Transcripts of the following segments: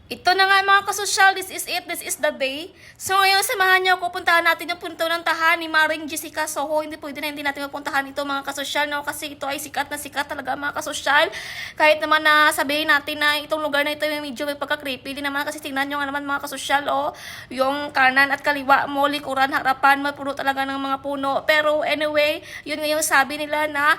Ito na nga mga kasosyal, this is it, this is the day. So ngayon, samahan niyo ako, puntahan natin yung punto ng tahan ni Maring Jessica Soho. Hindi pwede na hindi natin mapuntahan ito mga kasosyal, no? Kasi ito ay sikat na sikat talaga mga kasosyal. Kahit naman na sabihin natin na itong lugar na ito yung medyo may pagka-creepy din naman kasi tingnan nyo nga naman mga kasosyal, oh. Yung kanan at kaliwa mo, likuran, harapan, mapuno talaga ng mga puno. Pero anyway, yun nga yung sabi nila na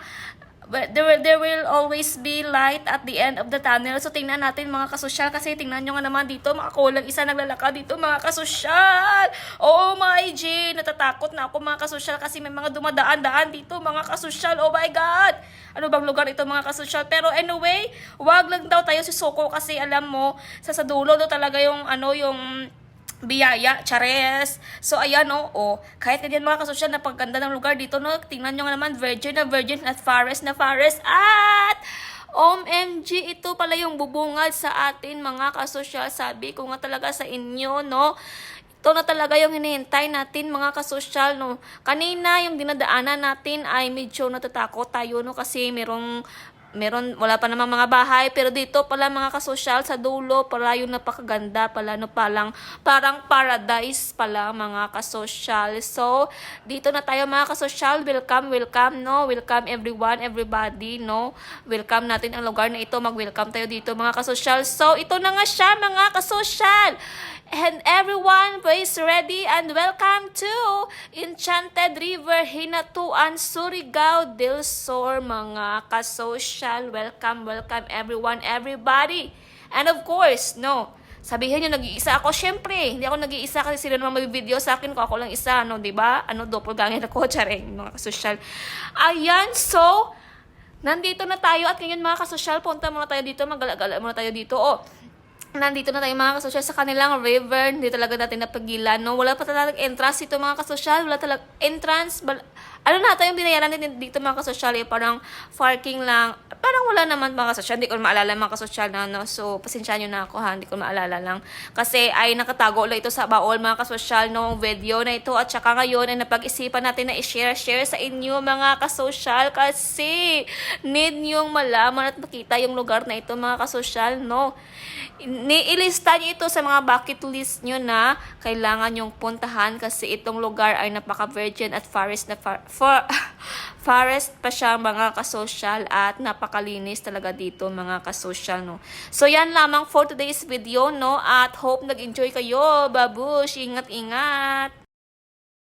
but there will always be light at the end of the tunnel. So, tingnan natin mga kasosyal. Kasi tingnan nyo nga naman dito, makakulang isa naglalakad dito mga kasosyal. Oh my G! Natatakot na ako mga kasosyal kasi may mga dumadaan-daan dito mga kasosyal. Oh my God! Ano bang lugar ito mga kasosyal? Pero anyway, wag lang daw tayo sisuko kasi alam mo, sa dulo daw talaga yung yung biyaya, chares. So, ayan, oh. Kahit ganyan mga kasosyal, napaganda ng lugar dito, no? Tingnan nyo nga naman, virgin at forest na forest. At, OMG, ito pala yung bubungad sa atin, mga kasosyal. Sabi ko nga talaga sa inyo, no? Ito na talaga yung hinihintay natin, mga kasosyal, no? Kanina, yung dinadaanan natin ay medyo natatakot tayo, no? Kasi wala pa namang mga bahay, pero dito pala mga kasosyal, sa dulo pala yung napakaganda pala, no, parang paradise pala mga kasosyal. So, dito na tayo mga kasosyal, welcome, no, welcome everyone, everybody, no, welcome natin ang lugar na ito, mag-welcome tayo dito mga kasosyal. So, ito na nga siya mga kasosyal. And everyone, please ready and welcome to Enchanted River, Hinatuan, Surigao del Sur, mga kasosyal. Welcome everyone, everybody. And of course, no, sabihin nyo, nag-iisa ako. Syempre, hindi ako nag-iisa kasi sila naman mag-video sa akin kung ako lang isa, no, diba? Doppelganger ako, charing, mga kasosyal. Ayan, so, nandito na tayo at ngayon mga kasosyal, punta muna tayo dito, magala-gala muna tayo dito, nandito na tayo mga kasosyal sa kanilang river. Hindi talaga natin napagilan, no? Wala pa talagang entrance dito mga kasosyal. Wala talagang entrance. Ano na tayo yung binayaran din dito mga kasosyal? Parang parking lang. Parang wala naman mga kasosyal. Hindi ko maalala mga kasosyal na, no? So, pasensya nyo na ako ha. Hindi ko maalala lang. Kasi ay nakatago lang ito sa baol mga kasosyal nung video na ito. At saka ngayon ay napag-isipan natin na i-share sa inyo mga kasosyal. Kasi need nyong malaman at makita yung lugar na ito mga kasosyal, no? Niilista nyo ito sa mga bucket list nyo na kailangan nyong puntahan kasi itong lugar ay napaka-virgin at forest forest pa siya mga kasosyal at napakalinis talaga dito mga kasosyal, no. So yan lamang for today's video, no, at hope nag-enjoy kayo. Babush, ingat-ingat.